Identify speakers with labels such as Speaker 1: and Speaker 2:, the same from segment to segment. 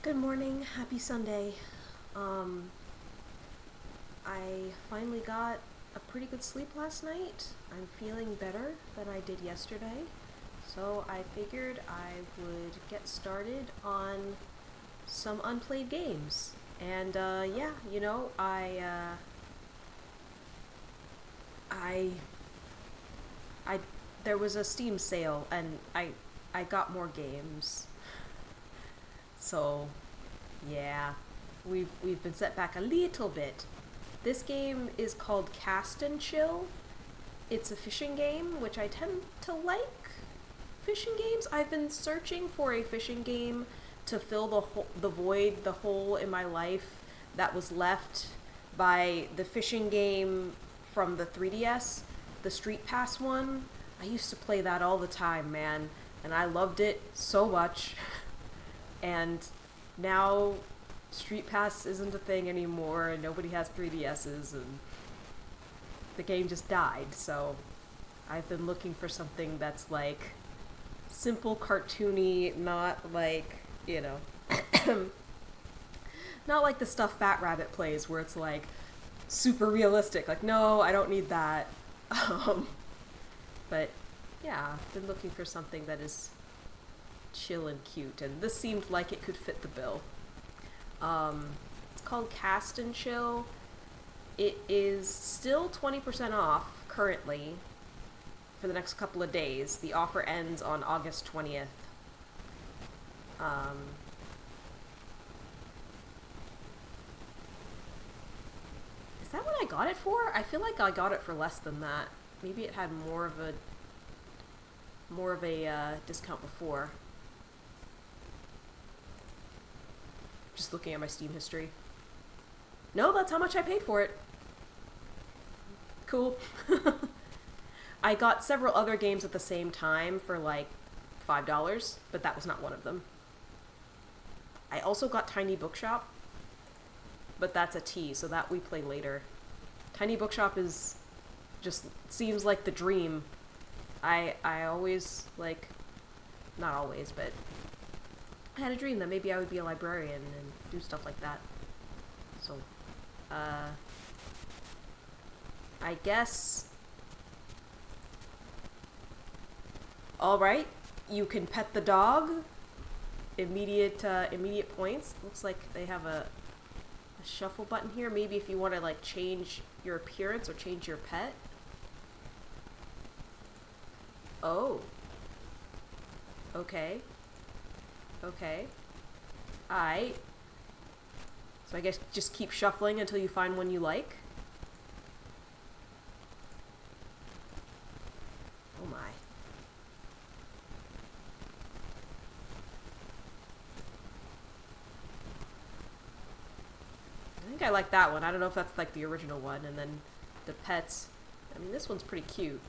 Speaker 1: Good morning, happy Sunday. Um, I finally got a pretty good sleep last night. I'm feeling better than I did yesterday, so I figured I would get started on some unplayed games. And yeah, I, I, there was a Steam sale, and I got more games. So yeah, we've been set back a little bit. This game is called Cast and Chill. It's a fishing game, which I tend to like. Fishing games. I've been searching for a fishing game to fill the void, the hole in my life that was left by the fishing game from the 3DS, the Street Pass one. I used to play that all the time, man, and I loved it so much. And now Street Pass isn't a thing anymore, and nobody has 3DSs, and the game just died. So I've been looking for something that's like simple, cartoony, not like, not like the stuff Fat Rabbit plays where it's like super realistic. Like, no, I don't need that. Um, but yeah, I've been looking for something that is chill and cute, and this seemed like it could fit the bill. It's called Cast and Chill. It is still 20% off currently for the next couple of days. The offer ends on August 20th. Is that what I got it for? I feel like I got it for less than that. Maybe it had more of a discount before. Just looking at my Steam history. No, that's how much I paid for it. Cool. I got several other games at the same time for like $5, but that was not one of them. I also got Tiny Bookshop, but that's a T, so that we play later. Tiny Bookshop is just seems like the dream. I always like, not always, but I had a dream that maybe I would be a librarian and do stuff like that. So, I guess. Alright, you can pet the dog. Immediate points. Looks like they have a shuffle button here. Maybe if you want to like change your appearance or change your pet. Oh. Okay. Okay. Aight. So I guess just keep shuffling until you find one you like. Oh my. I think I like that one. I don't know if that's like the original one. And then the pets. I mean, this one's pretty cute.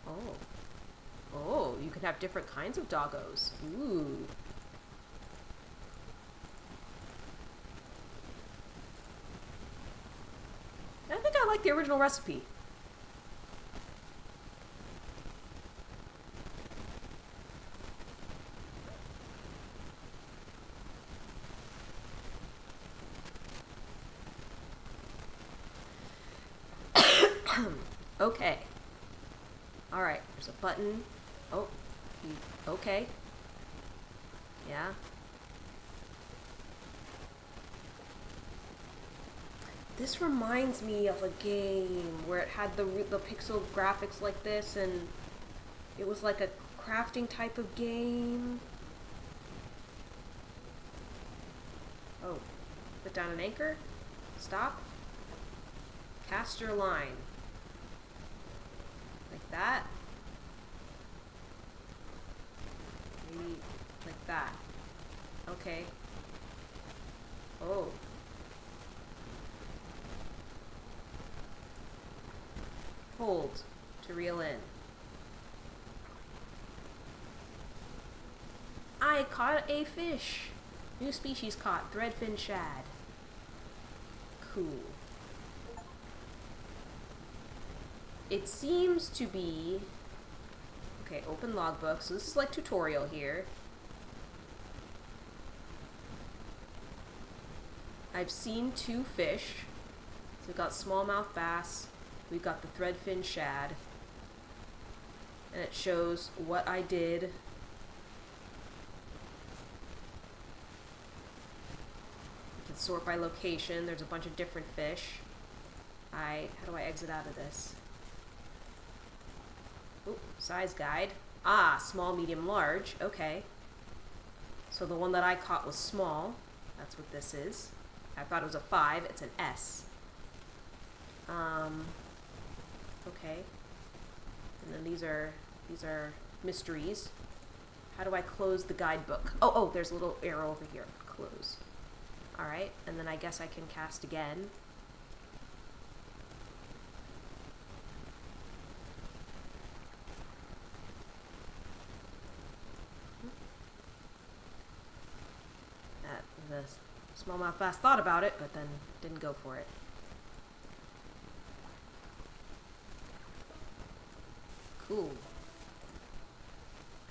Speaker 1: Oh. Oh, you can have different kinds of doggos. Ooh. I think I like the original recipe. Okay. Alright, there's a button. Oh, okay. Yeah. This reminds me of a game where it had the pixel graphics like this, and it was like a crafting type of game. Oh, put down an anchor. Stop. Cast your line. Like that. Maybe like that. Okay. Oh. Hold to reel in. I caught a fish. New species caught. Threadfin shad. Cool. It seems to be... Okay, open logbook. So this is like tutorial here. I've seen 2 fish. So we've got smallmouth bass, we've got the threadfin shad, and it shows what I did. You can sort by location. There's a bunch of different fish. How do I exit out of this? Ooh, size guide. Ah, small, medium, large. Okay. So the one that I caught was small. That's what this is. I thought it was a 5. It's an S. Okay. And then these are mysteries. How do I close the guidebook? Oh, there's a little arrow over here. Close. Alright, and then I guess I can cast again. The smallmouth bass thought about it, but then didn't go for it. Cool.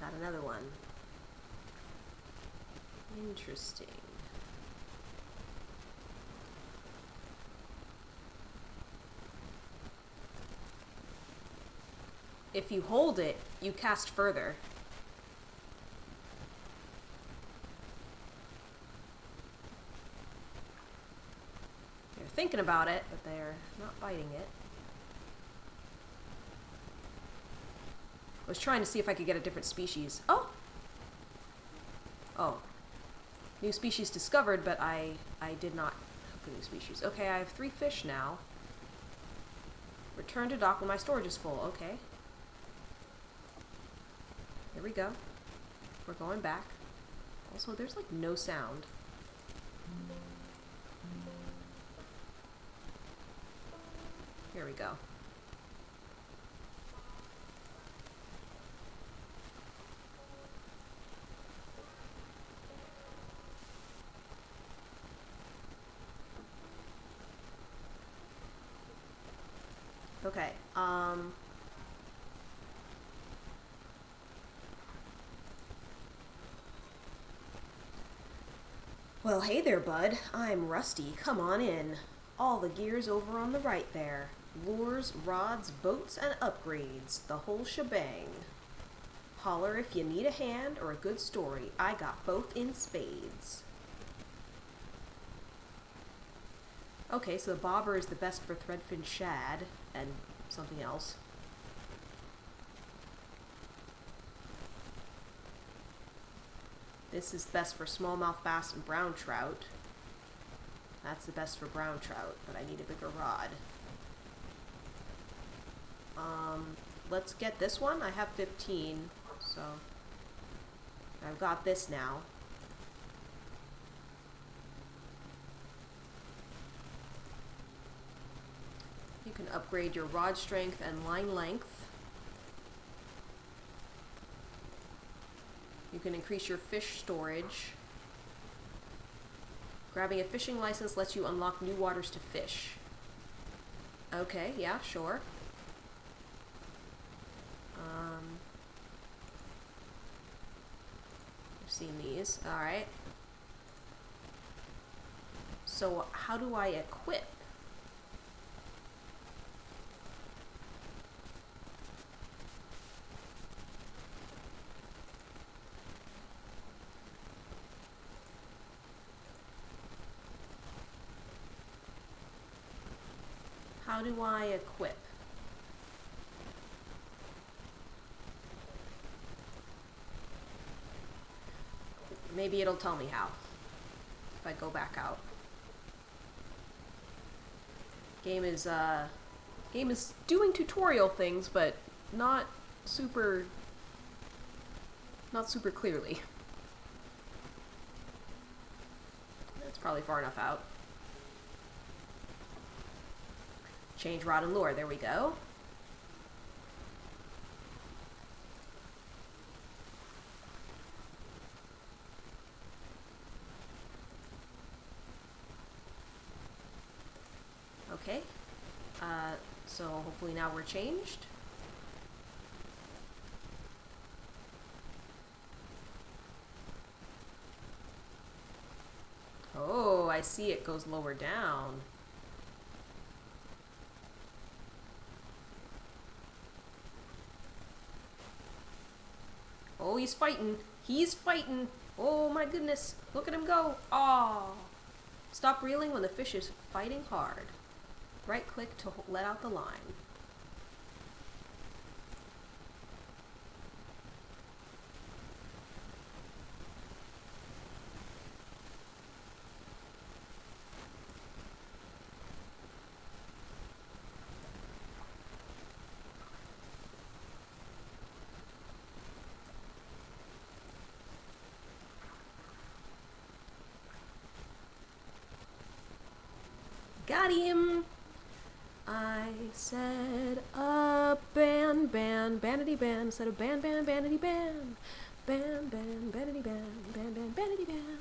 Speaker 1: Got another one. Interesting. If you hold it, you cast further. They're thinking about it, but they're not biting it. I was trying to see if I could get a different species. Oh! New species discovered, but I did not hook a new species. Okay, I have 3 fish now. Return to dock when my storage is full. Okay. Here we go. We're going back. Also, there's like no sound. Here we go. Okay, well, hey there, bud. I'm Rusty. Come on in. All the gear's over on the right there. Lures, rods, boats, and upgrades. The whole shebang. Holler if you need a hand or a good story. I got both in spades. Okay, so the bobber is the best for threadfin shad and something else. This is best for smallmouth bass and brown trout. That's the best for brown trout, but I need a bigger rod. Let's get this one. I have 15, so I've got this now. You can upgrade your rod strength and line length. You can increase your fish storage. Grabbing a fishing license lets you unlock new waters to fish. Okay, yeah, sure. I've seen these. Alright. So how do I equip? How do I equip? Maybe it'll tell me how if I go back out. Game is doing tutorial things, but not super clearly. That's probably far enough out. Change rod and lure. There we go. Okay. So hopefully now we're changed. Oh, I see it goes lower down. Oh, he's fighting. He's fighting. Oh my goodness. Look at him go. Oh. Stop reeling when the fish is fighting hard. Right click to let out the line. Got him! I said a ban, banity ban. Said a ban, banity ban. Ban, banity ban, banity ban.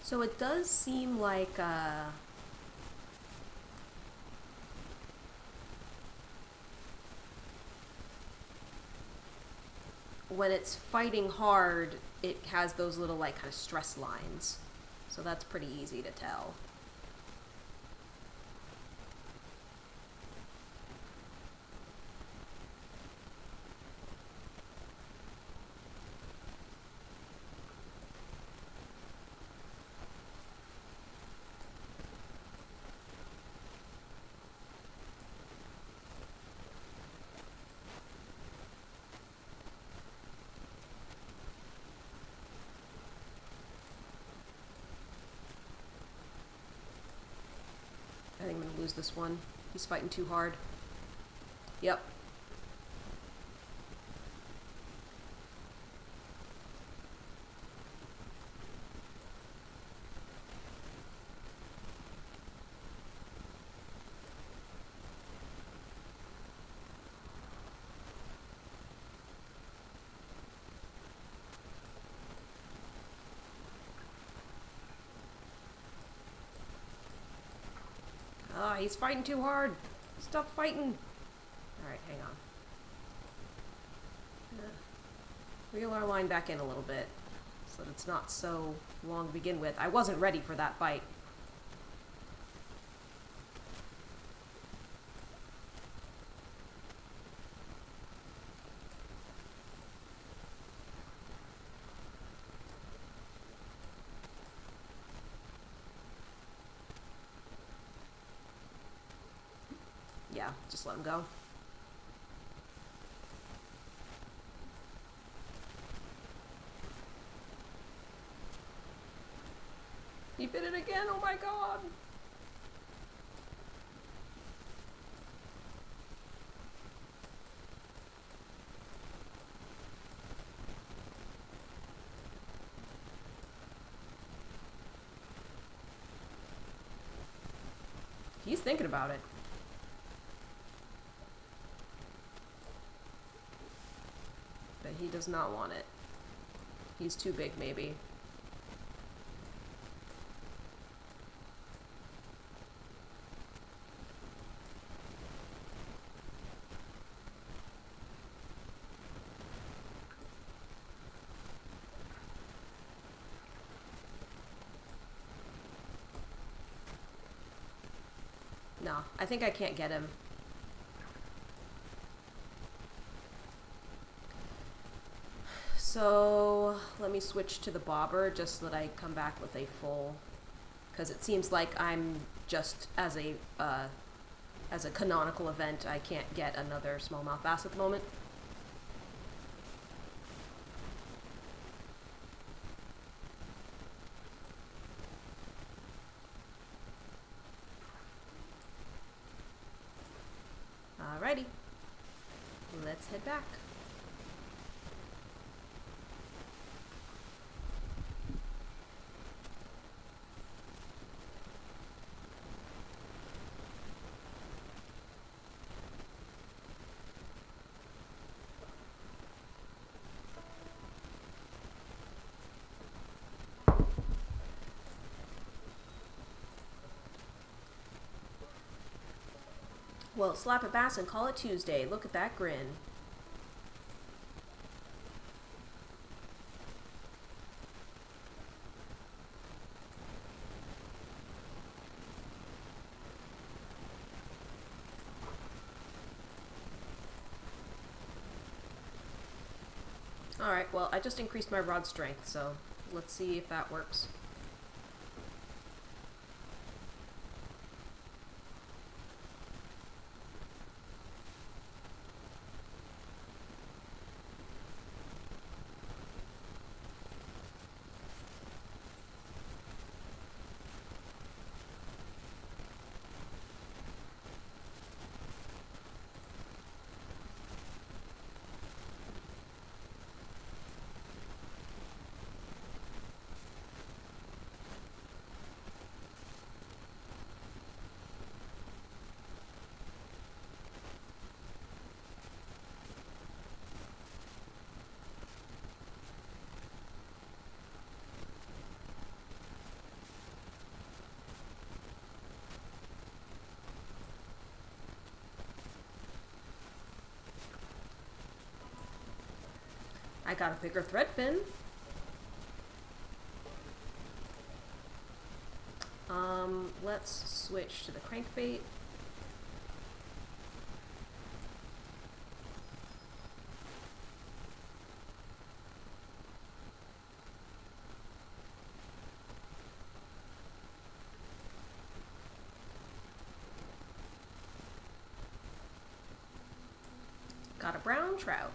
Speaker 1: So it does seem like when it's fighting hard, it has those little like kind of stress lines. So that's pretty easy to tell. I think I'm gonna lose this one. He's fighting too hard. Yep. Ah, he's fighting too hard. Stop fighting. Alright, hang on. Reel our line back in a little bit so that it's not so long to begin with. I wasn't ready for that bite. Yeah, just let him go. He bit it again, oh my god! He's thinking about it. But he does not want it. He's too big, maybe. No, I think I can't get him. So let me switch to the bobber just so that I come back with a full, because it seems like I'm just as a canonical event, I can't get another smallmouth bass at the moment. Alrighty, let's head back. Well, slap a bass and call it Tuesday. Look at that grin. Alright, well, I just increased my rod strength, so let's see if that works. I got a bigger thread fin. Let's switch to the crankbait. Got a brown trout.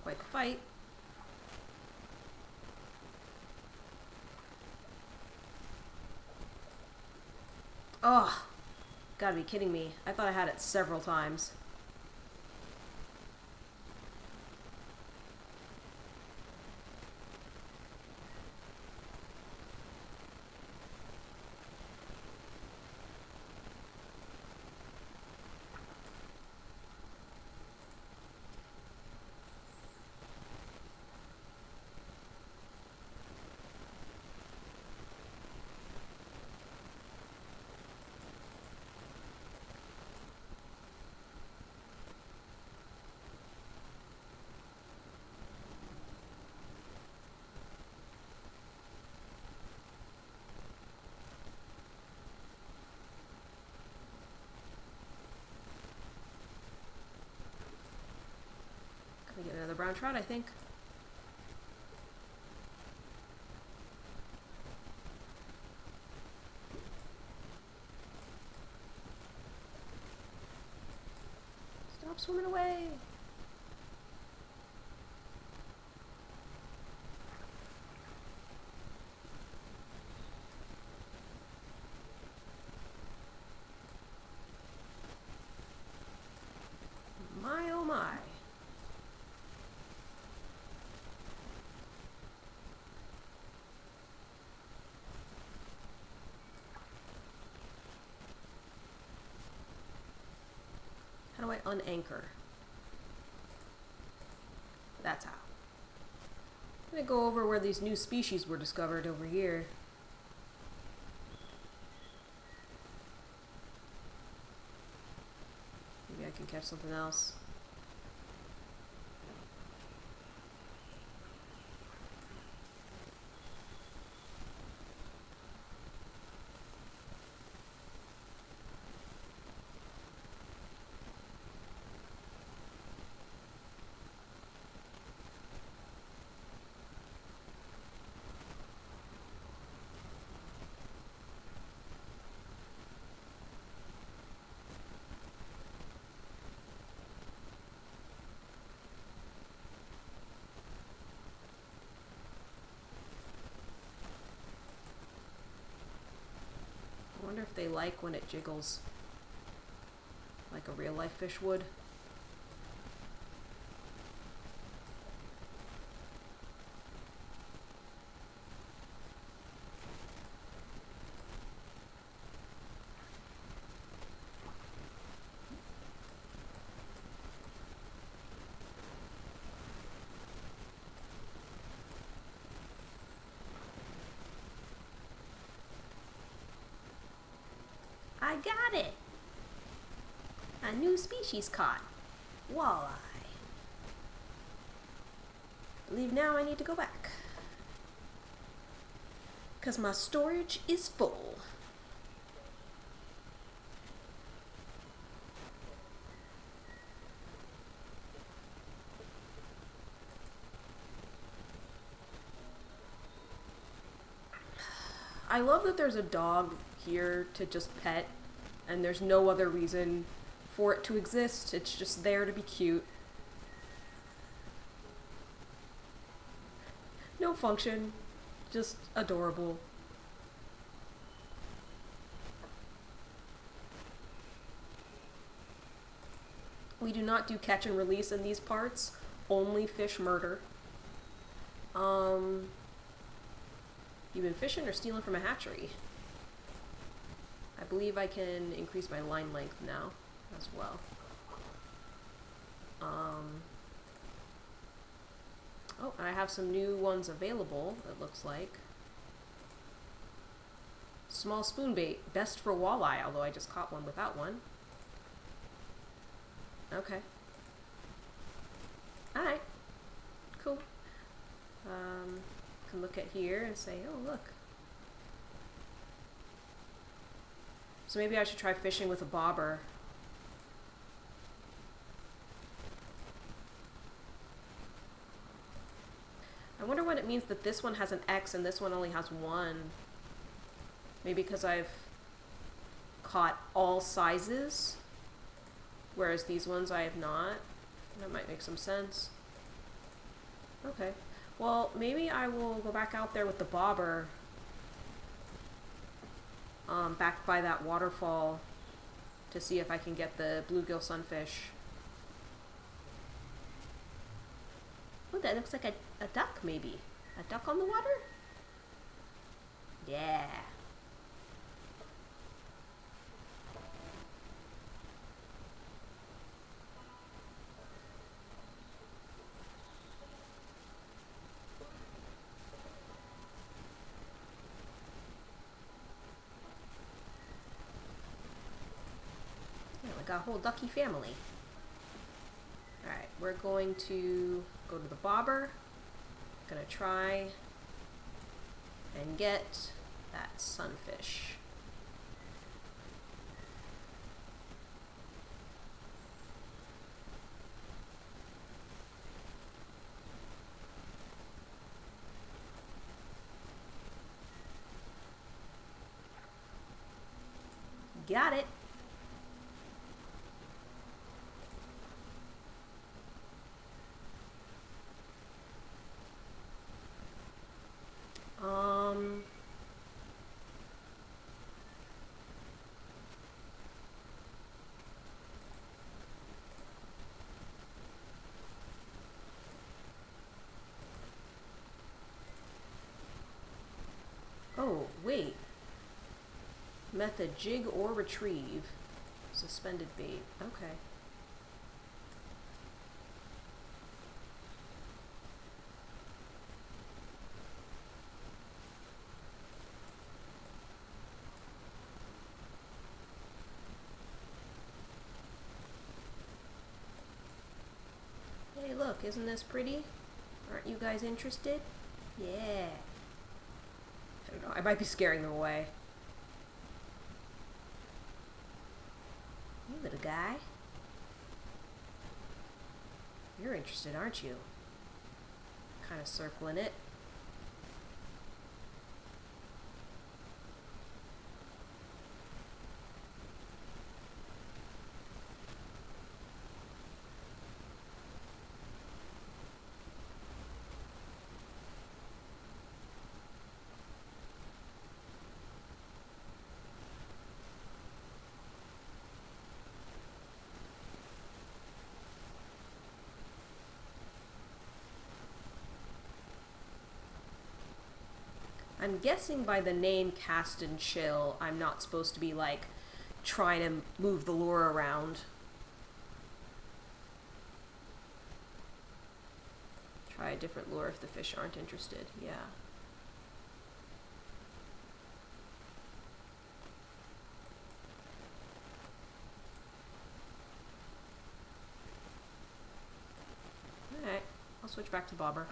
Speaker 1: Quite the fight. Oh, gotta be kidding me. I thought I had it several times. Gonna get another brown trout, I think. Stop swimming away. My oh my. How do I unanchor? That's how. I'm gonna go over where these new species were discovered over here. Maybe I can catch something else. if they like when it jiggles. Like a real life fish would. I got it! A new species caught. Walleye. I believe now I need to go back. 'Cause my storage is full. I love that there's a dog here to just pet, and there's no other reason for it to exist. It's just there to be cute. No function, just adorable. We do not do catch and release in these parts, only fish murder. You've been fishing or stealing from a hatchery? I believe I can increase my line length now as well. Oh, and I have some new ones available, it looks like. Small spoon bait, best for walleye, although I just caught one without one. Okay. Alright. Cool. Can look at here and say, oh look. So maybe I should try fishing with a bobber. I wonder what it means that this one has an X and this one only has one. Maybe because I've caught all sizes, whereas these ones I have not. That might make some sense. Okay. Well, maybe I will go back out there with the bobber, back by that waterfall, to see if I can get the bluegill sunfish. Oh, that looks like a duck, maybe. A duck on the water? Yeah. Like a whole ducky family. Alright, we're going to go to the bobber. Gonna try and get that sunfish. Got it. Oh, wait. Method jig or retrieve. Suspended bait. Okay. Hey, look, isn't this pretty? Aren't you guys interested? Yeah. I don't know, I might be scaring them away. You little guy. You're interested, aren't you? Kind of circling it. I'm guessing by the name Cast and Chill, I'm not supposed to be, like, trying to move the lure around. Try a different lure if the fish aren't interested, yeah. Alright, I'll switch back to bobber.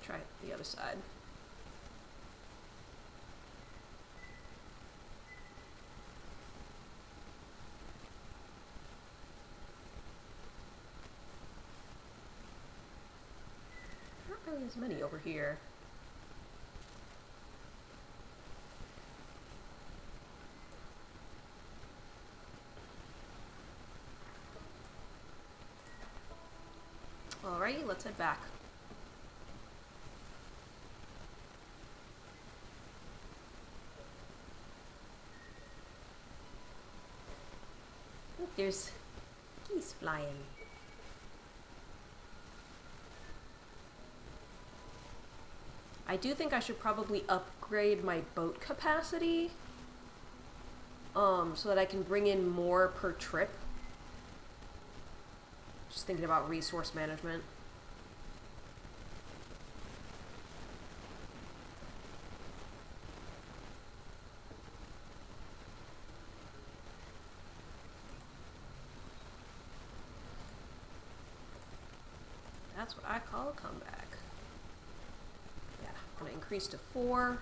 Speaker 1: Try the other side. Not really as many over here. Alrighty, let's head back. Look, there's geese flying. I do think I should probably upgrade my boat capacity, so that I can bring in more per trip. Just thinking about resource management. That's what I call a comeback. Yeah, I'm gonna increase to 4.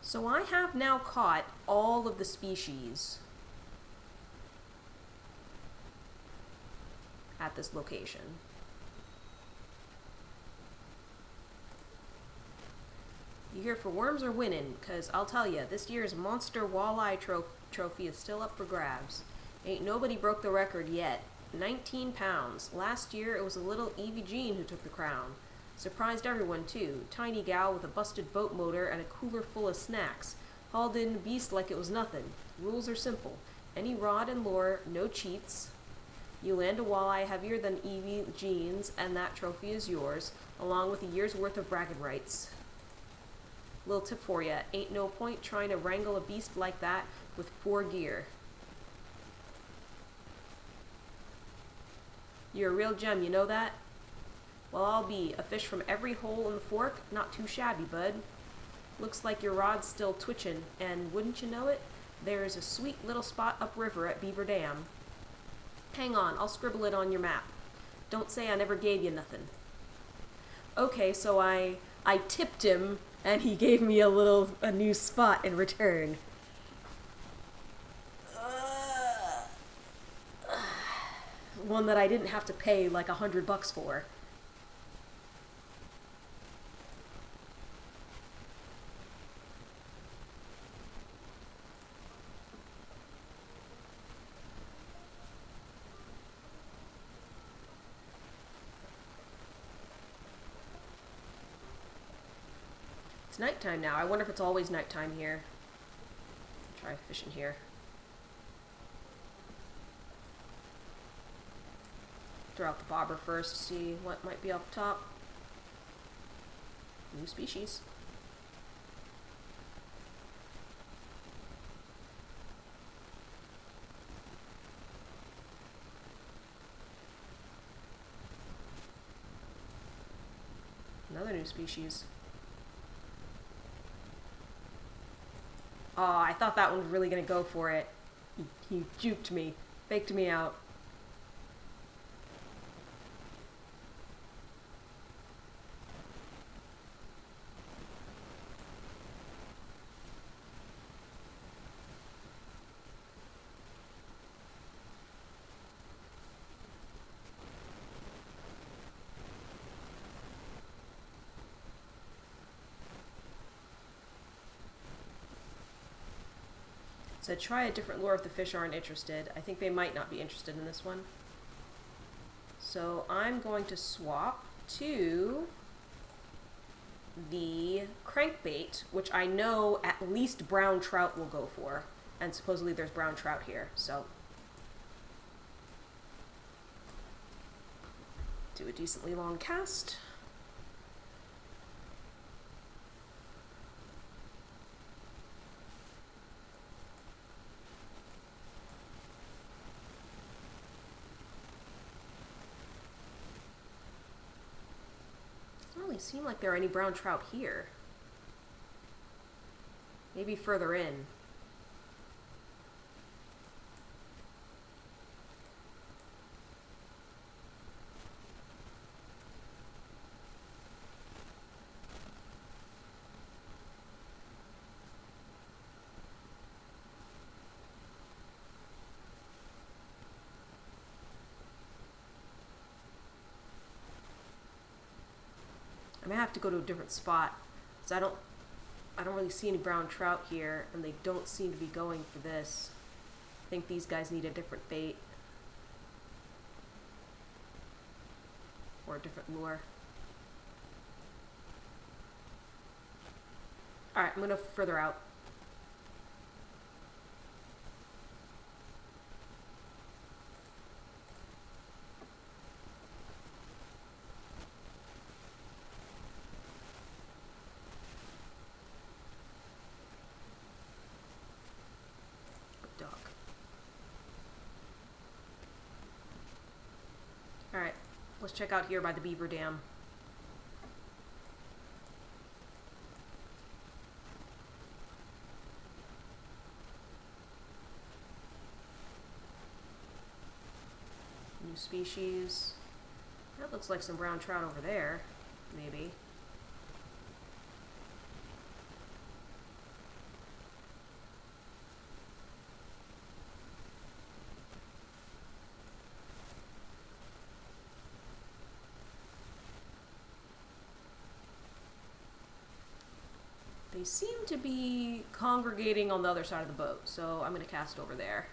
Speaker 1: So I have now caught all of the species at this location. You here for worms or winning? Because I'll tell you, this year's monster walleye trophy is still up for grabs. Ain't nobody broke the record yet. 19 pounds. Last year it was a little Evie Jean who took the crown. Surprised everyone too. Tiny gal with a busted boat motor and a cooler full of snacks. Hauled in the beast like it was nothing. Rules are simple. Any rod and lure, no cheats. You land a walleye heavier than Evie Jean's and that trophy is yours, along with a year's worth of bragging rights. Little tip for ya, ain't no point trying to wrangle a beast like that with poor gear. You're a real gem, you know that? Well, I'll be. A fish from every hole in the fork, not too shabby, bud. Looks like your rod's still twitching, and wouldn't you know it, there is a sweet little spot upriver at Beaver Dam. Hang on, I'll scribble it on your map. Don't say I never gave you nothing. Okay, so I tipped him, and he gave me a new spot in return. One that I didn't have to pay like $100 for. It's nighttime now. I wonder if it's always nighttime here. Try fishing here. Throw out the bobber first, see what might be up top. New species. Another new species. Oh, I thought that one was really gonna go for it. He juked me. Faked me out. So try a different lure if the fish aren't interested. I think they might not be interested in this one. So I'm going to swap to the crankbait, which I know at least brown trout will go for. And supposedly there's brown trout here, so. Do a decently long cast. Doesn't really seem like there are any brown trout here. Maybe further in. I may have to go to a different spot, because I don't really see any brown trout here, and they don't seem to be going for this. I think these guys need a different bait. Or a different lure. Alright, I'm gonna further out. Dog. Alright, let's check out here by the beaver dam. New species. That looks like some brown trout over there, maybe. They seem to be congregating on the other side of the boat, so I'm going to cast over there.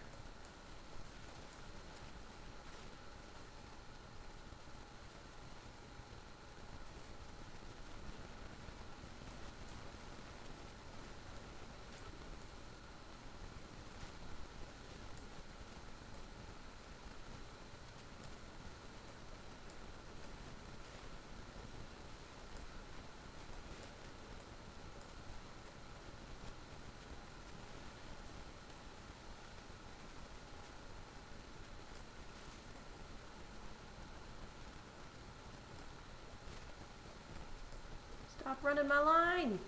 Speaker 1: Stop running my line!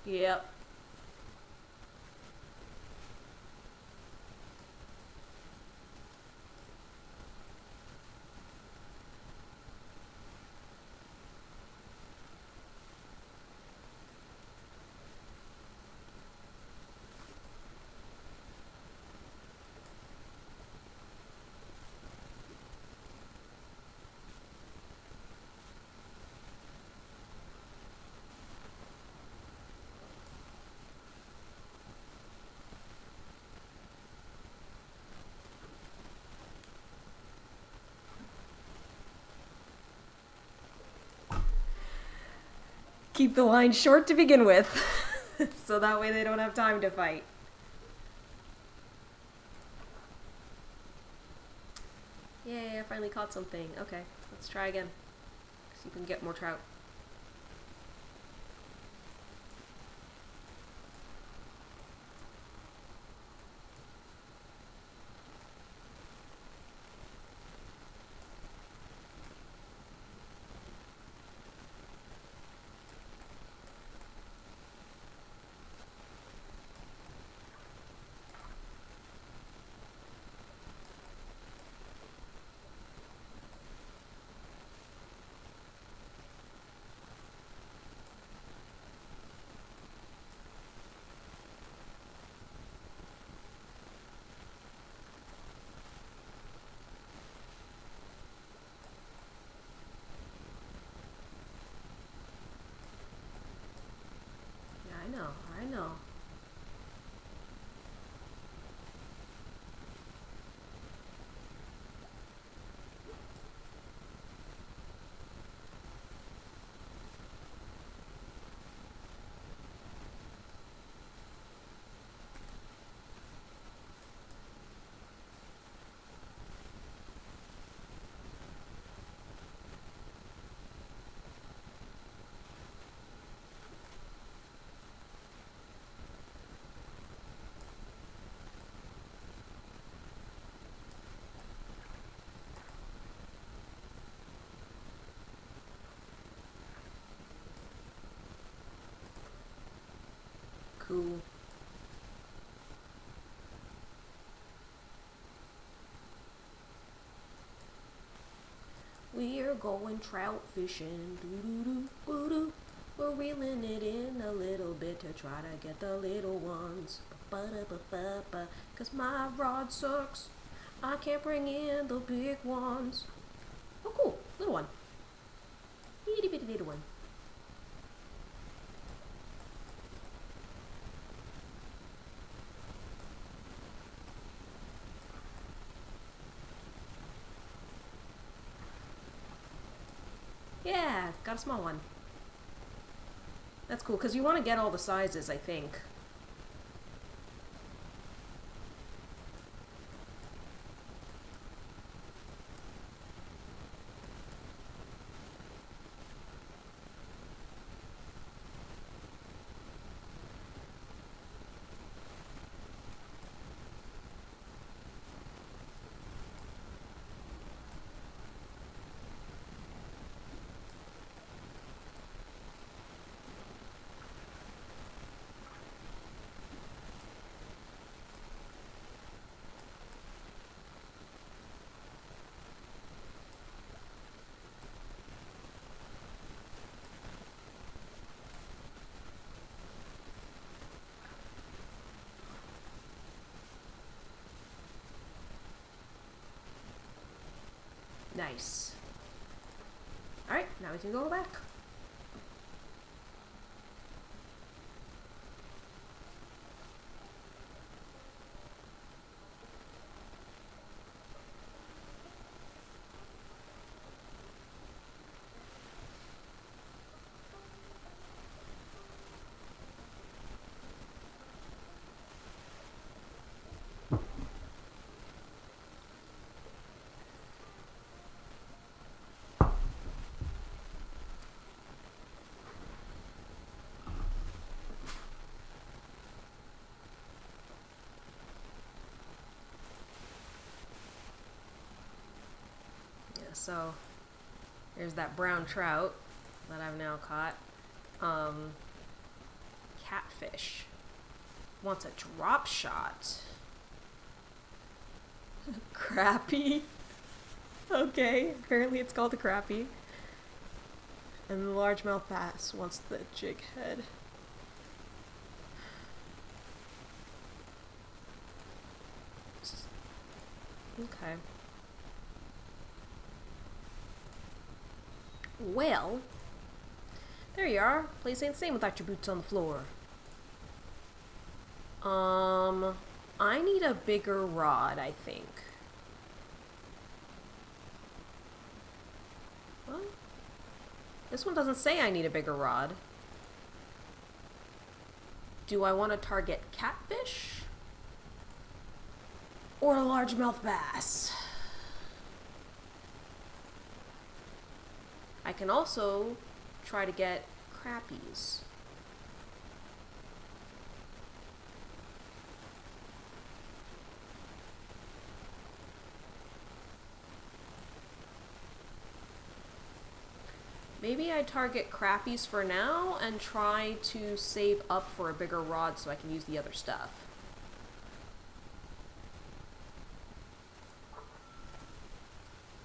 Speaker 1: Yep. Keep the line short to begin with, so that way they don't have time to fight. Yay, I finally caught something. Okay, let's try again. See if we can get more trout. know, I know. Cool. We're going trout fishing, doo-doo-doo, boo-doo. We're reeling it in a little bit to try to get the little ones. Ba-da-ba-ba-ba. Cause my rod sucks. I can't bring in the big ones. Oh cool, little one. Itty bitty little one. Yeah, got a small one. That's cool, because you want to get all the sizes, I think. Nice. Alright, now we can go back. So there's that brown trout that I've now caught. Catfish wants a drop shot. Crappie. Okay, apparently it's called a crappie. And the largemouth bass wants the jig head. Okay. Well, there you are. Place ain't the same without your boots on the floor. I need a bigger rod, I think. Well, this one doesn't say I need a bigger rod. Do I want to target catfish? Or a largemouth bass? I can also try to get crappies. Maybe I target crappies for now and try to save up for a bigger rod so I can use the other stuff.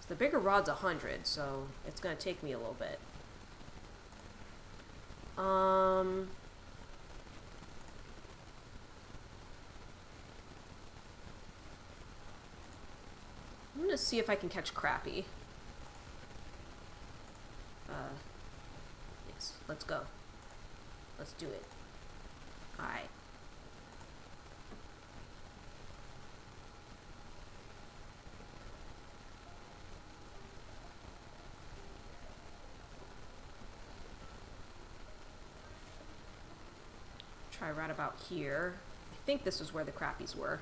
Speaker 1: The bigger rod's 100, so it's gonna take me a little bit. I'm gonna see if I can catch crappie. Yes, let's go. Let's do it. Alright. Try right about here. I think this is where the crappies were.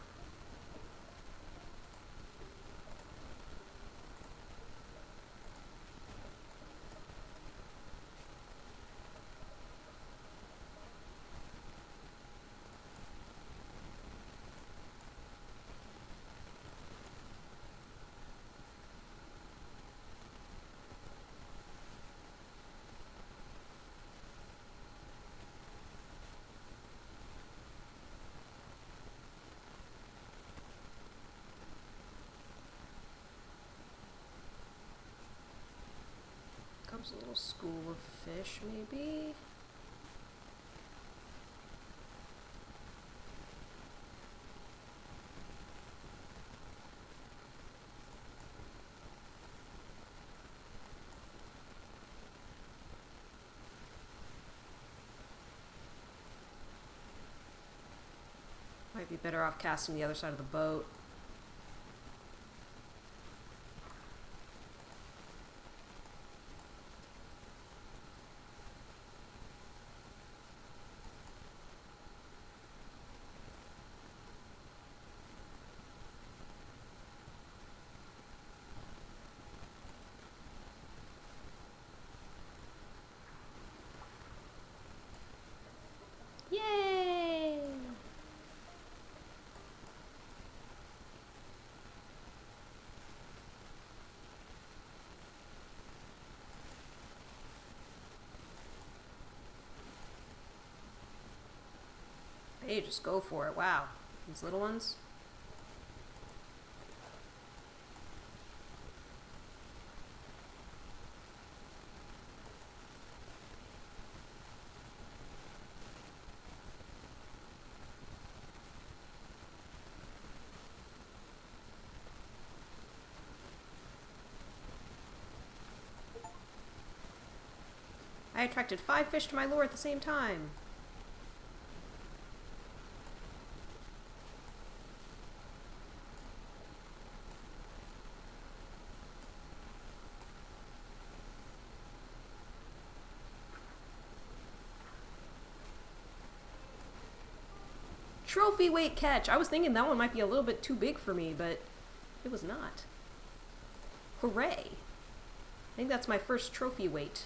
Speaker 1: Comes a little school of fish, maybe? Might be better off casting the other side of the boat. Yay! Hey, just go for it. Wow. These little ones. I attracted 5 fish to my lure at the same time. Trophy weight catch. I was thinking that one might be a little bit too big for me, but it was not. Hooray. I think that's my first trophy weight.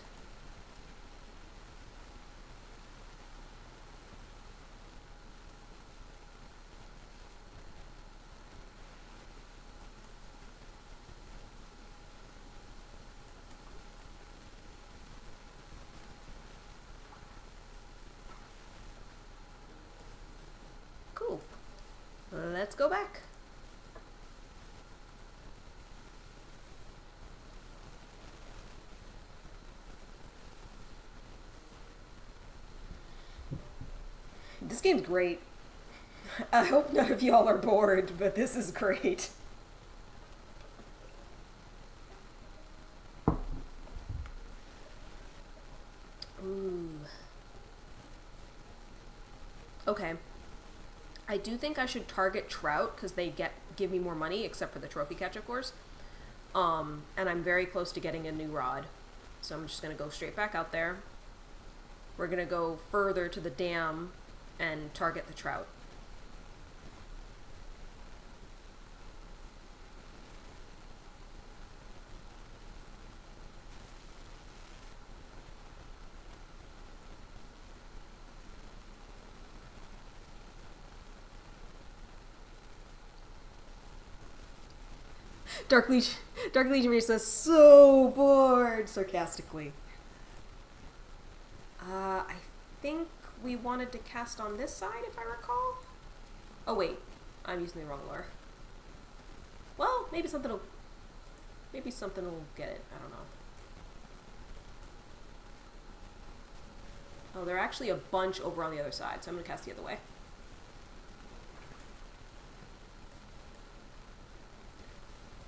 Speaker 1: Cool. Let's go back. This game's great. I hope none of y'all are bored, but this is great. Ooh. Okay. I do think I should target trout because they give me more money, except for the trophy catch, of course. And I'm very close to getting a new rod. So I'm just going to go straight back out there. We're going to go further to the dam and target the trout. Dark Legion makes us so bored, sarcastically. I think we wanted to cast on this side, if I recall. Oh wait, I'm using the wrong lure. Well, maybe something will get it. I don't know. Oh, there are actually a bunch over on the other side, so I'm gonna cast the other way.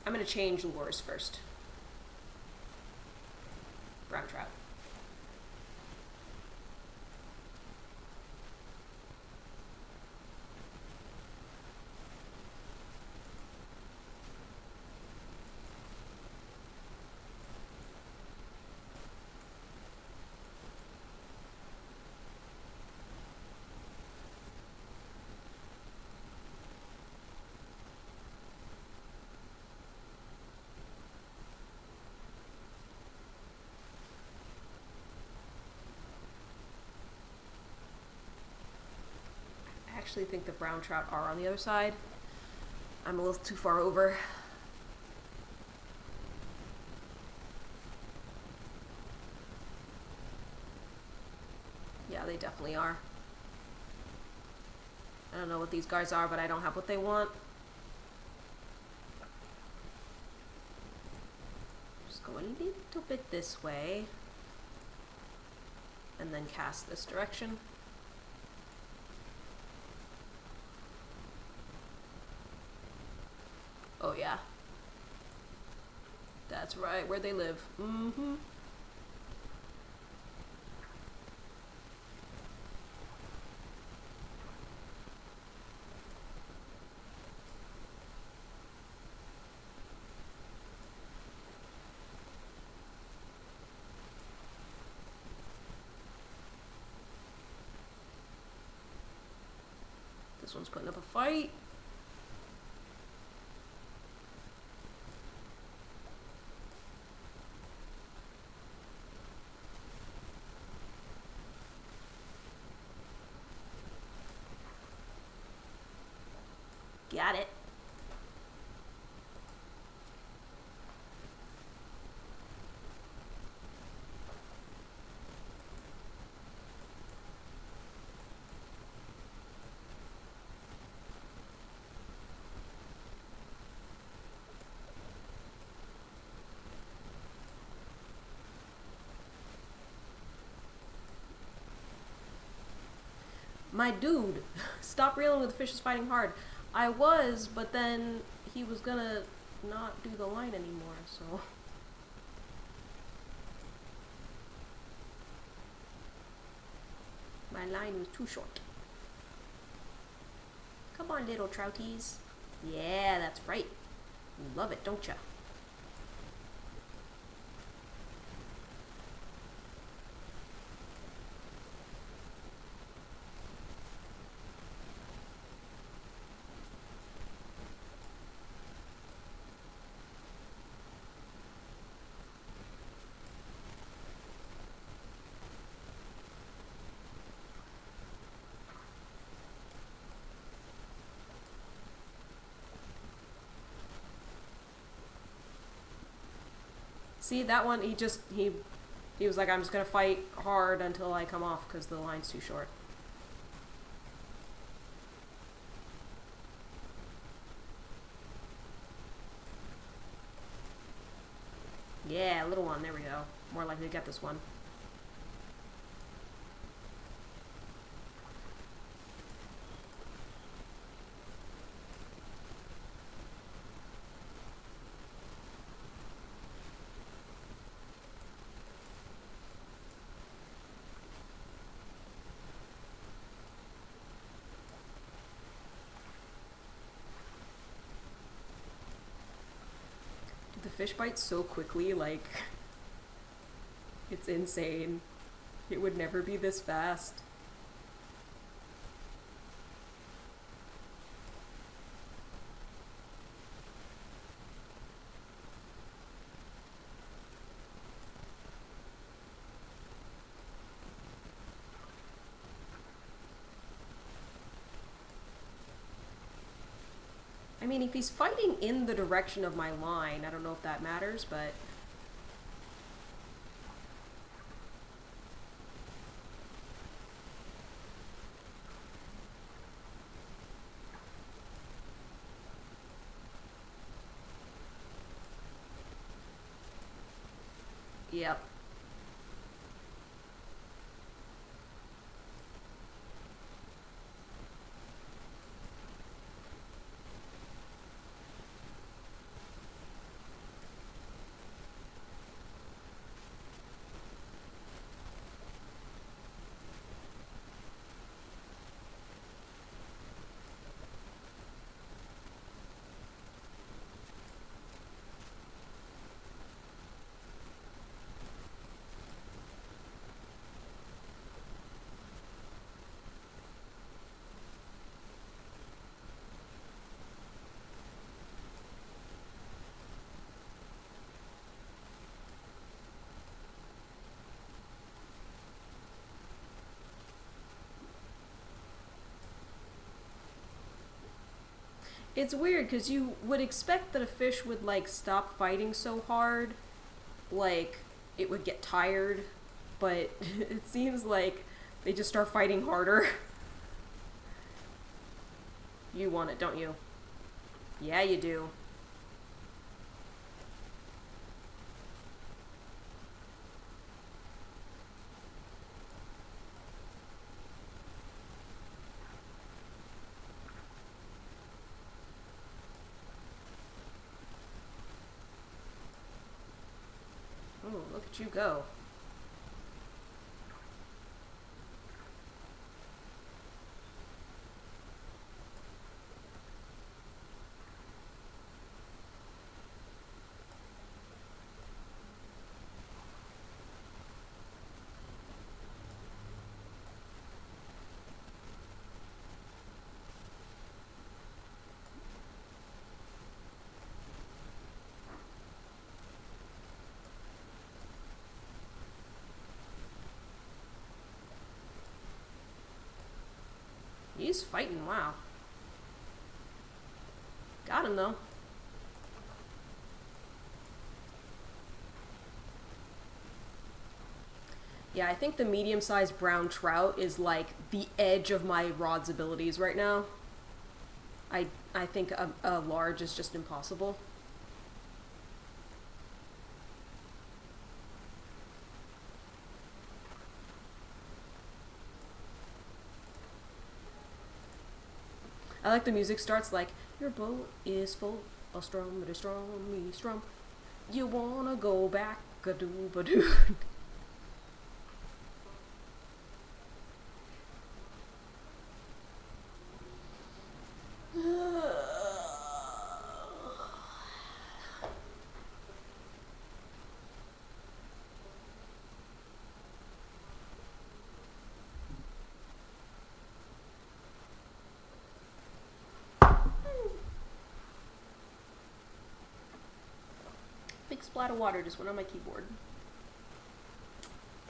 Speaker 1: I'm gonna change lures first. Brown trout. actually think the brown trout are on the other side. I'm a little too far over. Yeah, they definitely are. I don't know what these guys are, but I don't have what they want. Just go a little bit this way. And then cast this direction. Oh yeah. That's right, where they live. Mm-hmm. This one's putting up a fight. Got it. My dude, stop reeling with the fish is fighting hard. I was, but then he was gonna not do the line anymore, so. My line was too short. Come on, little trouties. Yeah, that's right. You love it, don't ya? See, that one, he was like, I'm just gonna fight hard until I come off because the line's too short. Yeah, little one, there we go. More likely to get this one. The fish bites so quickly, like, it's insane. It would never be this fast. I mean, if he's fighting in the direction of my line, I don't know if that matters, but... Yep. It's weird because you would expect that a fish would like stop fighting so hard, like it would get tired, but it seems like they just start fighting harder. You want it, don't you? Yeah, you do. Oh, look at you go. He's fighting, wow. Got him though. Yeah, I think the medium-sized brown trout is like the edge of my rod's abilities right now. I think a large is just impossible. I like the music starts like, your boat is full of strum, but strum, me strum. You wanna go back, a doo ba doo. Big splat of water just went on my keyboard.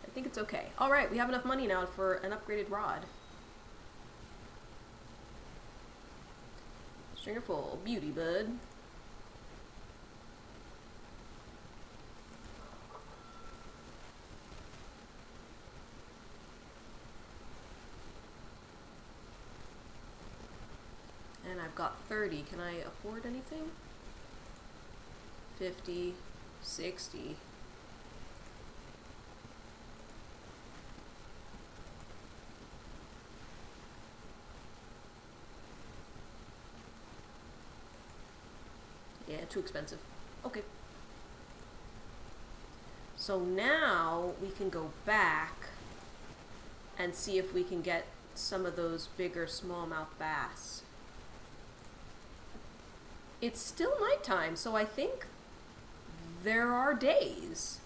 Speaker 1: I think it's okay. Alright, we have enough money now for an upgraded rod. Stringer full. Beauty, bud. And I've got 30. Can I afford anything? 50, 60. Yeah, too expensive. Okay. So now we can go back and see if we can get some of those bigger smallmouth bass. It's still nighttime, so I think there are days.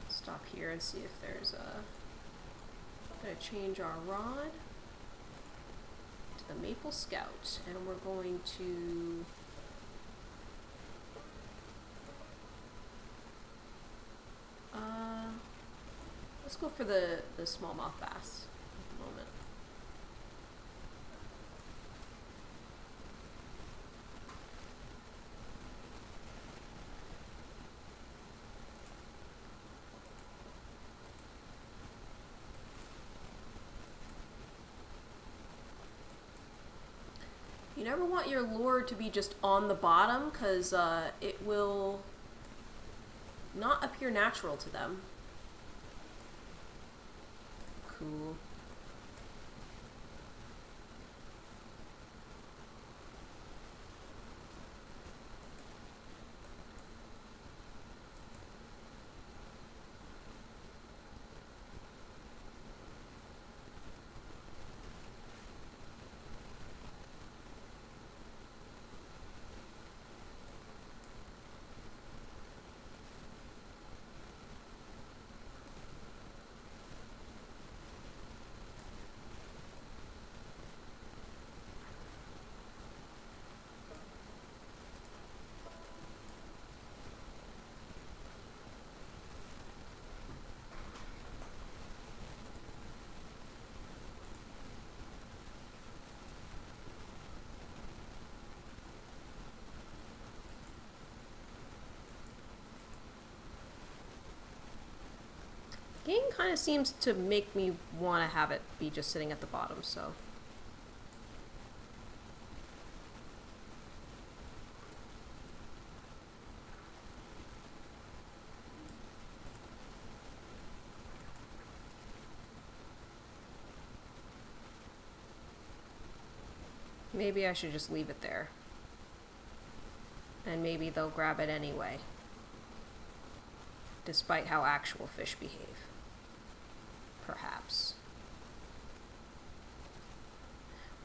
Speaker 1: Stop here and see if there's a... I'm going to change our rod to the Maple Scout, and we're going to... let's go for the smallmouth bass at the moment. You never want your lure to be just on the bottom, because it will not appear natural to them. Cool. Something kind of seems to make me want to have it be just sitting at the bottom, so. Maybe I should just leave it there. And maybe they'll grab it anyway. Despite how actual fish behave. Perhaps.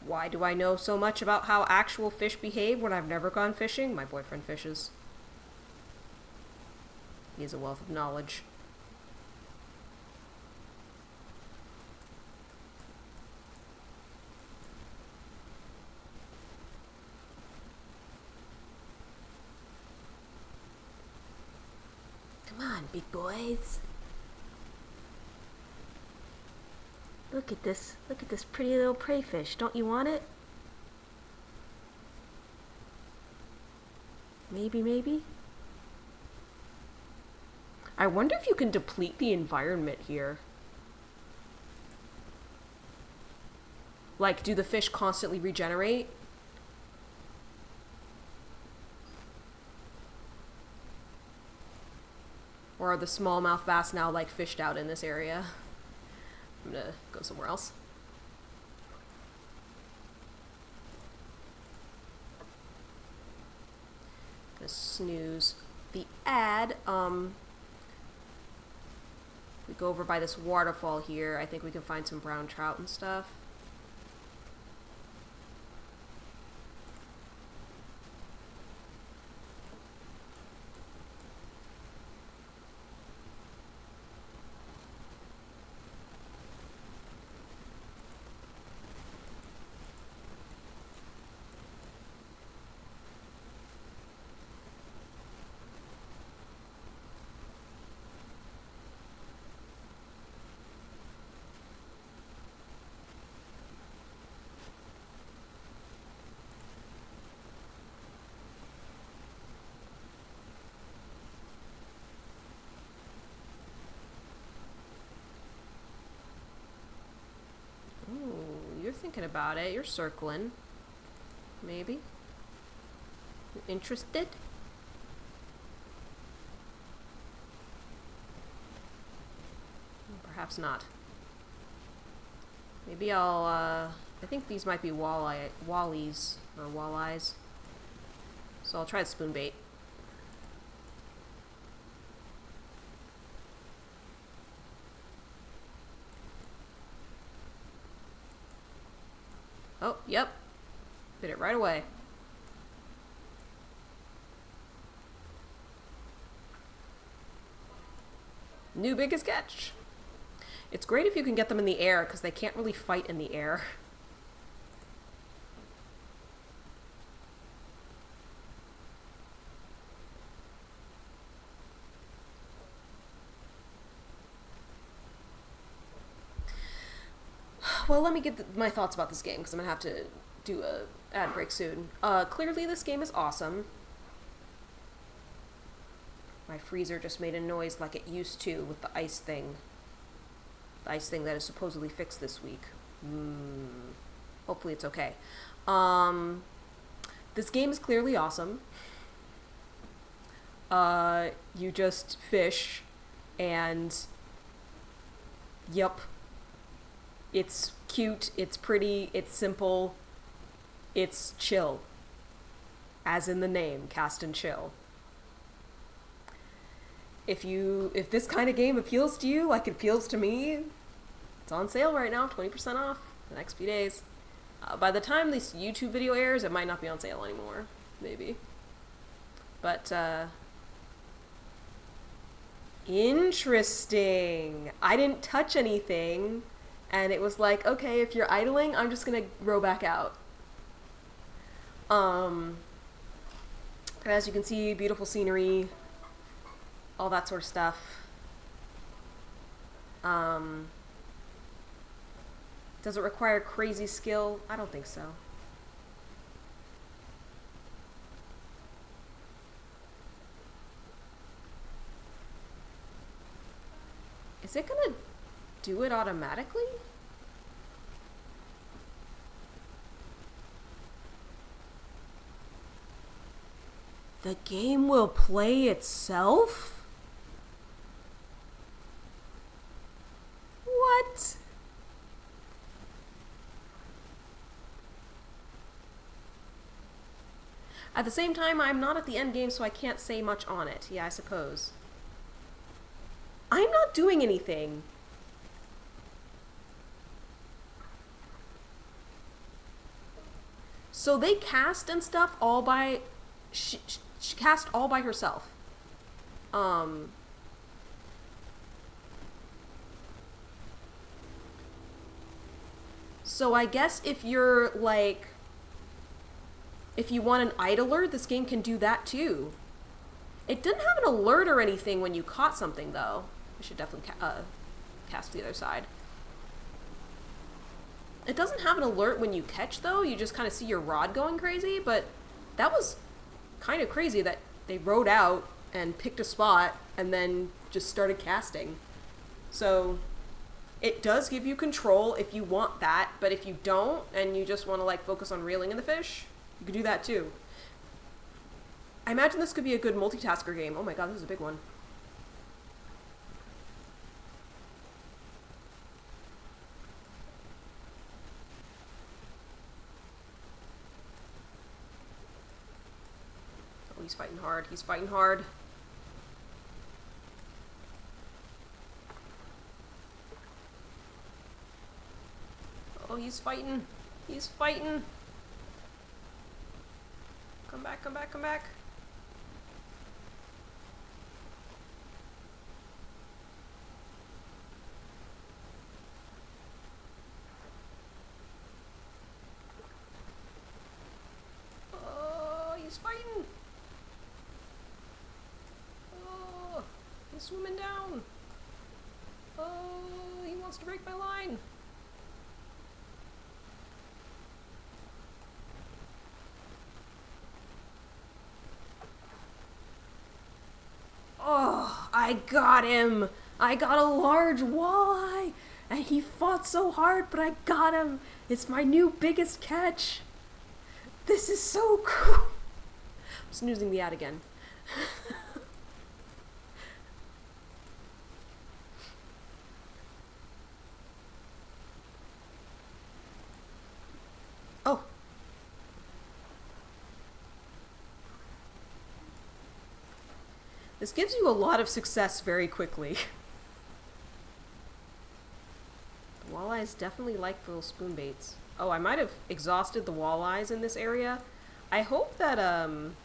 Speaker 1: Why do I know so much about how actual fish behave when I've never gone fishing? My boyfriend fishes. He has a wealth of knowledge. Come on, big boys. Look at this pretty little prey fish. Don't you want it? Maybe? I wonder if you can deplete the environment here. Like, do the fish constantly regenerate? Or are the smallmouth bass now, like, fished out in this area? I'm gonna go somewhere else. Gonna snooze the ad. We go over by this waterfall here. I think we can find some brown trout and stuff. You're thinking about it. You're circling. Maybe. You interested? Perhaps not. Maybe I'll, I think these might be wallies, or walleyes. So I'll try the spoon bait. Oh, yep. Did it right away. New biggest catch. It's great if you can get them in the air, because they can't really fight in the air. Well, let me get my thoughts about this game, because I'm going to have to do a ad break soon. Clearly this game is awesome. My freezer just made a noise like it used to with the ice thing. The ice thing that is supposedly fixed this week. Hopefully it's okay. This game is clearly awesome. You just fish, and yep. It's cute, it's pretty, it's simple, it's chill. As in the name, cast and chill. If this kind of game appeals to you like it appeals to me, it's on sale right now, 20% off the next few days. By the time this YouTube video airs, it might not be on sale anymore, maybe. But, interesting. I didn't touch anything. And it was like, okay, if you're idling, I'm just gonna row back out. As you can see, beautiful scenery, all that sort of stuff. Does it require crazy skill? I don't think so. Is it gonna do it automatically? The game will play itself? What? At the same time, I'm not at the end game, so I can't say much on it. Yeah, I suppose. I'm not doing anything. So they cast and stuff all by... She cast all by herself. So I guess if you're, like... If you want an idler, this game can do that too. It didn't have an alert or anything when you caught something, though. I should definitely cast the other side. It doesn't have an alert when you catch, though. You just kind of see your rod going crazy, but that was kind of crazy that they rode out and picked a spot and then just started casting. So it does give you control if you want that, but if you don't and you just want to, like, focus on reeling in the fish, you can do that too. I imagine this could be a good multitasker game. Oh my god, this is a big one. Oh, he's fighting hard. He's fighting hard. Oh, he's fighting. He's fighting. Come back, come back, come back. Oh, he's fighting. Oh, he's swimming down. Oh, he wants to break my line. Oh, I got him! I got a large walleye! And he fought so hard, but I got him! It's my new biggest catch! This is so cool! I'm snoozing the ad again. Oh! This gives you a lot of success very quickly. The walleyes definitely like little spoon baits. Oh, I might have exhausted the walleyes in this area. I hope that, I'm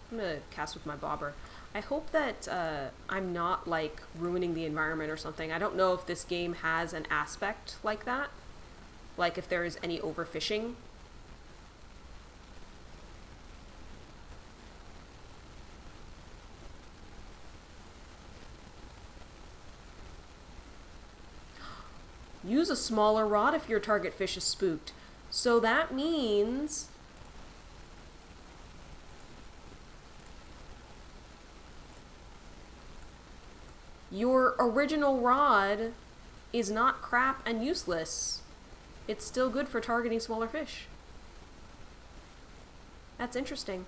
Speaker 1: gonna cast with my bobber. I hope that, I'm not, like, ruining the environment or something. I don't know if this game has an aspect like that. Like, if there is any overfishing. Use a smaller rod if your target fish is spooked. So that means... your original rod is not crap and useless. It's still good for targeting smaller fish. That's interesting.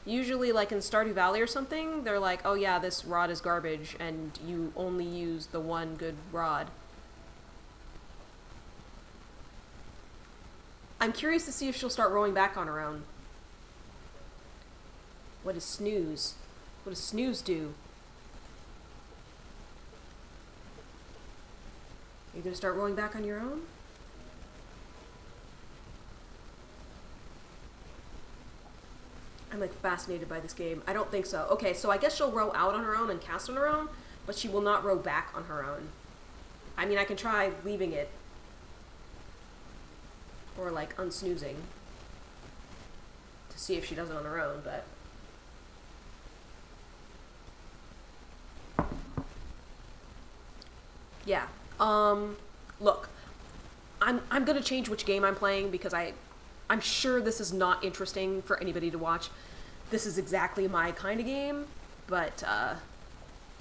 Speaker 1: Usually, like in Stardew Valley or something, they're like, oh yeah, this rod is garbage, and you only use the one good rod. I'm curious to see if she'll start rowing back on her own. What does snooze? What does snooze do? Are you gonna start rowing back on your own? I'm like fascinated by this game. I don't think so. Okay, so I guess she'll row out on her own and cast on her own, but she will not row back on her own. I mean, I can try leaving it. Or like unsnoozing. To see if she does it on her own, but... yeah. Look. I'm gonna change which game I'm playing because I'm sure this is not interesting for anybody to watch. This is exactly my kind of game, but,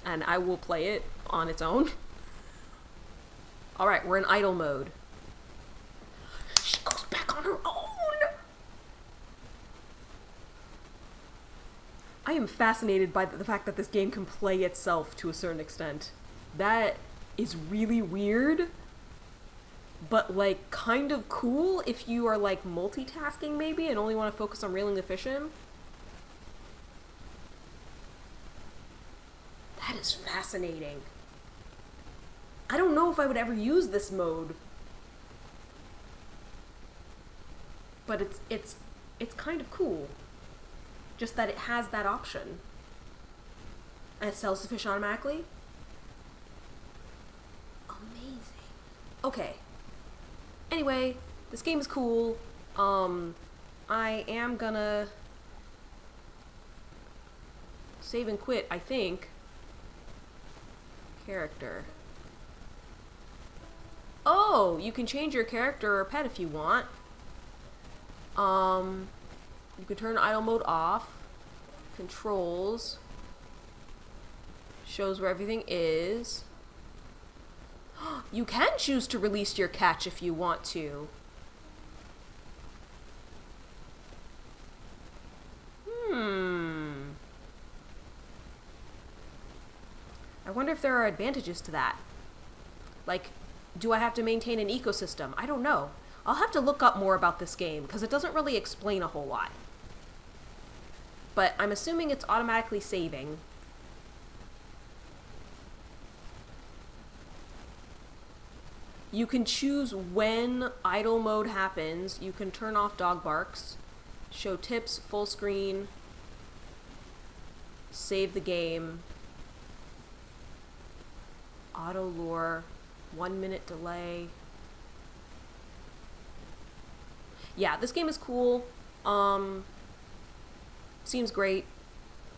Speaker 1: and I will play it on its own. Alright, we're in idle mode. She goes back on her own! I am fascinated by the fact that this game can play itself to a certain extent. That is really weird, but, like, kind of cool if you are, like, multitasking maybe and only want to focus on reeling the fish in. That is fascinating. I don't know if I would ever use this mode. But it's kind of cool. Just that it has that option. And it sells the fish automatically. Amazing. Okay. Anyway, this game is cool. I am gonna save and quit, I think. Character. Oh, you can change your character or pet if you want. You can turn idle mode off. Controls. Shows where everything is. You can choose to release your catch if you want to. I wonder if there are advantages to that. Like, do I have to maintain an ecosystem? I don't know. I'll have to look up more about this game, because it doesn't really explain a whole lot. But I'm assuming it's automatically saving. You can choose when idle mode happens. You can turn off dog barks, show tips, full screen, save the game, auto lure, 1 minute delay. Yeah, this game is cool. Seems great.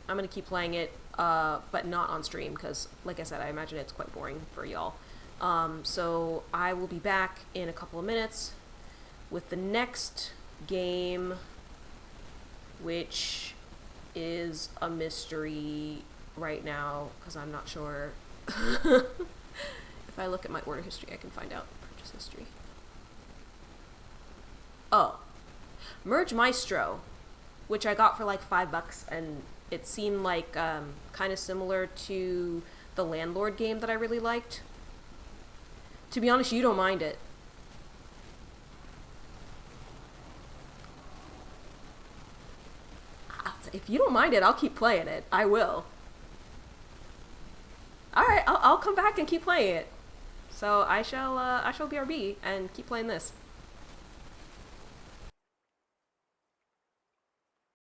Speaker 1: I'm gonna keep playing it, but not on stream, because, like I said, I imagine it's quite boring for y'all. So I will be back in a couple of minutes with the next game, which is a mystery right now, because I'm not sure. If I look at my order history, I can find out purchase history. Oh, Merge Maestro, which I got for like $5, and it seemed like kind of similar to the Landlord game that I really liked. To be honest, you don't mind it. If you don't mind it, I'll keep playing it. I will. Alright, I'll come back and keep playing it. So I shall BRB and keep playing this.